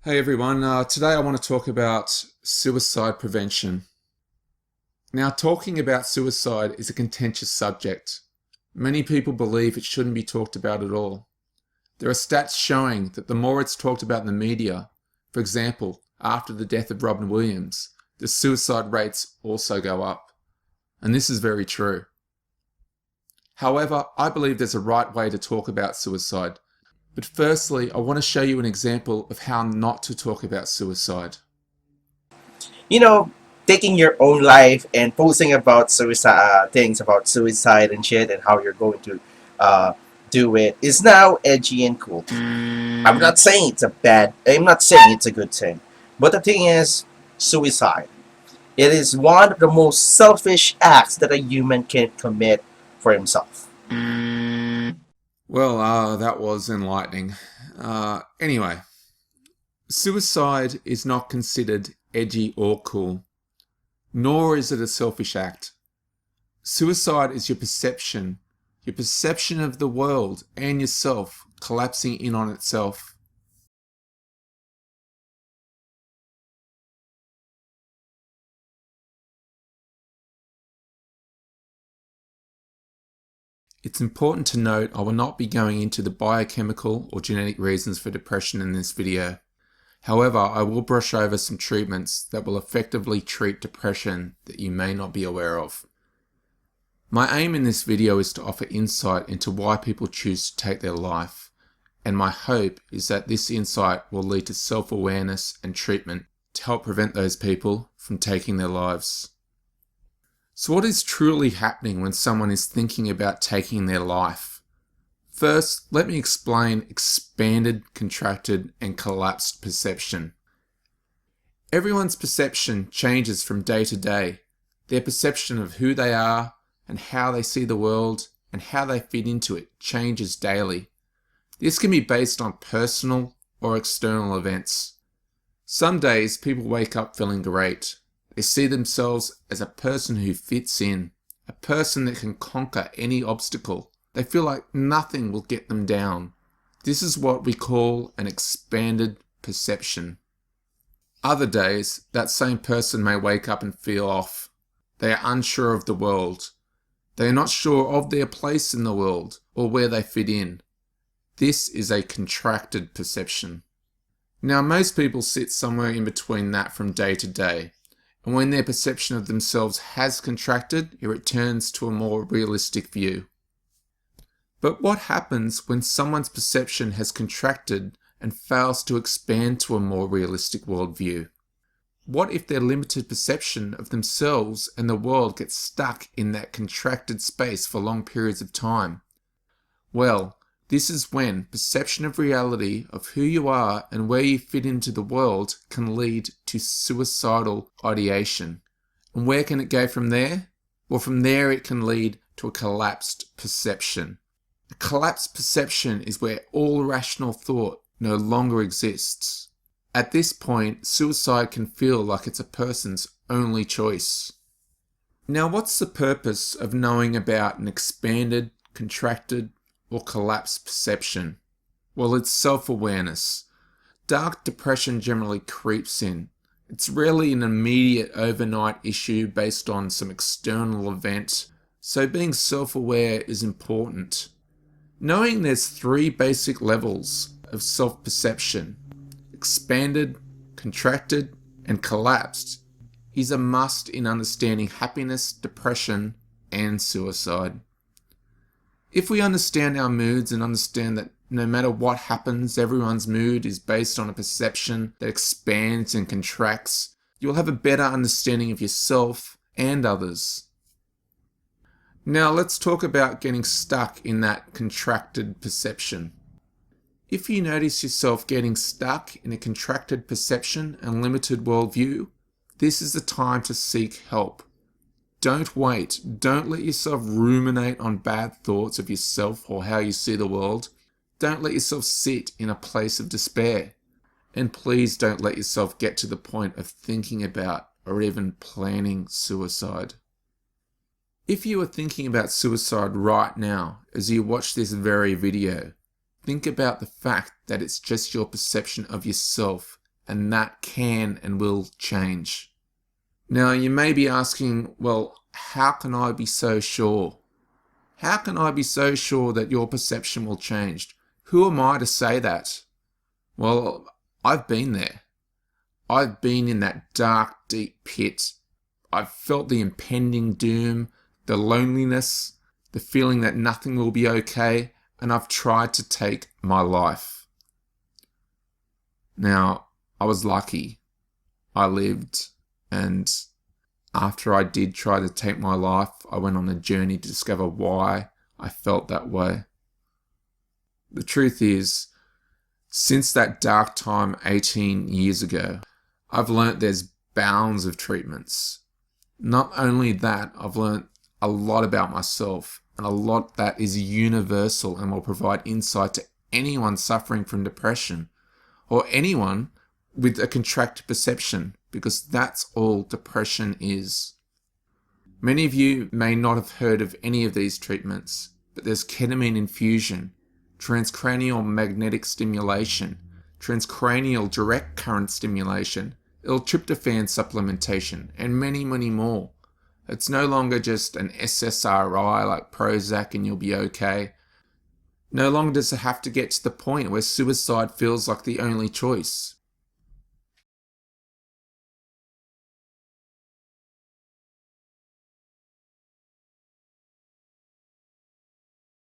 Hey everyone, today I want to talk about suicide prevention. Now, talking about suicide is a contentious subject. Many people believe it shouldn't be talked about at all. There are stats showing that the more it's talked about in the media, for example, after the death of Robin Williams, the suicide rates also go up. And this is very true. However, I believe there's a right way to talk about suicide. But firstly, I want to show you an example of how not to talk about suicide. you know, Taking your own life and posting about suicide, things about suicide and shit, and how you're going to uh, do it is now edgy and cool. I'm not saying it's a bad. I'm not saying it's a good thing, but the thing is, suicide. It is one of the most selfish acts that a human can commit for himself. Well, that was enlightening. Anyway, suicide is not considered edgy or cool, nor is it a selfish act. Suicide is your perception of the world and yourself collapsing in on itself. It's important to note I will not be going into the biochemical or genetic reasons for depression in this video. However, I will brush over some treatments that will effectively treat depression that you may not be aware of. My aim in this video is to offer insight into why people choose to take their life, and my hope is that this insight will lead to self-awareness and treatment to help prevent those people from taking their lives. So what is truly happening when someone is thinking about taking their life? First, let me explain expanded, contracted, and collapsed perception. Everyone's perception changes from day to day. Their perception of who they are and how they see the world and how they fit into it changes daily. This can be based on personal or external events. Some days people wake up feeling great. They see themselves as a person who fits in, a person that can conquer any obstacle. They feel like nothing will get them down. This is what we call an expanded perception. Other days, that same person may wake up and feel off. They are unsure of the world. They are not sure of their place in the world or where they fit in. This is a contracted perception. Now, most people sit somewhere in between that from day to day. And when their perception of themselves has contracted, it returns to a more realistic view. But what happens when someone's perception has contracted and fails to expand to a more realistic worldview? What if their limited perception of themselves and the world gets stuck in that contracted space for long periods of time? Well, this is when perception of reality of who you are and where you fit into the world can lead to suicidal ideation. And where can it go from there? Well, from there it can lead to a collapsed perception. A collapsed perception is where all rational thought no longer exists. At this point, suicide can feel like it's a person's only choice. Now, what's the purpose of knowing about an expanded, contracted, or collapsed perception? Well, it's self-awareness. Dark depression generally creeps in. It's rarely an immediate overnight issue based on some external event, so being self-aware is important. Knowing there's 3 basic levels of self-perception, expanded, contracted, and collapsed, is a must in understanding happiness, depression, and suicide. If we understand our moods and understand that no matter what happens, everyone's mood is based on a perception that expands and contracts, you'll have a better understanding of yourself and others. Now let's talk about getting stuck in that contracted perception. If you notice yourself getting stuck in a contracted perception and limited worldview, this is the time to seek help. Don't wait. Don't let yourself ruminate on bad thoughts of yourself or how you see the world. Don't let yourself sit in a place of despair. And please don't let yourself get to the point of thinking about or even planning suicide. If you are thinking about suicide right now as you watch this very video, think about the fact that it's just your perception of yourself and that can and will change. Now, you may be asking, well, how can I be so sure? How can I be so sure that your perception will change? Who am I to say that? Well, I've been there. I've been in that dark, deep pit. I've felt the impending doom, the loneliness, the feeling that nothing will be okay, and I've tried to take my life. Now, I was lucky. I lived, and after I did try to take my life, I went on a journey to discover why I felt that way. The truth is, since that dark time 18 years ago, I've learnt there's bounds of treatments. Not only that, I've learnt a lot about myself, and a lot that is universal and will provide insight to anyone suffering from depression, or anyone with a contracted perception, because that's all depression is. Many of you may not have heard of any of these treatments, but there's ketamine infusion, transcranial magnetic stimulation, transcranial direct current stimulation, L-tryptophan supplementation, and many, many more. It's no longer just an SSRI like Prozac and you'll be okay. No longer does it have to get to the point where suicide feels like the only choice.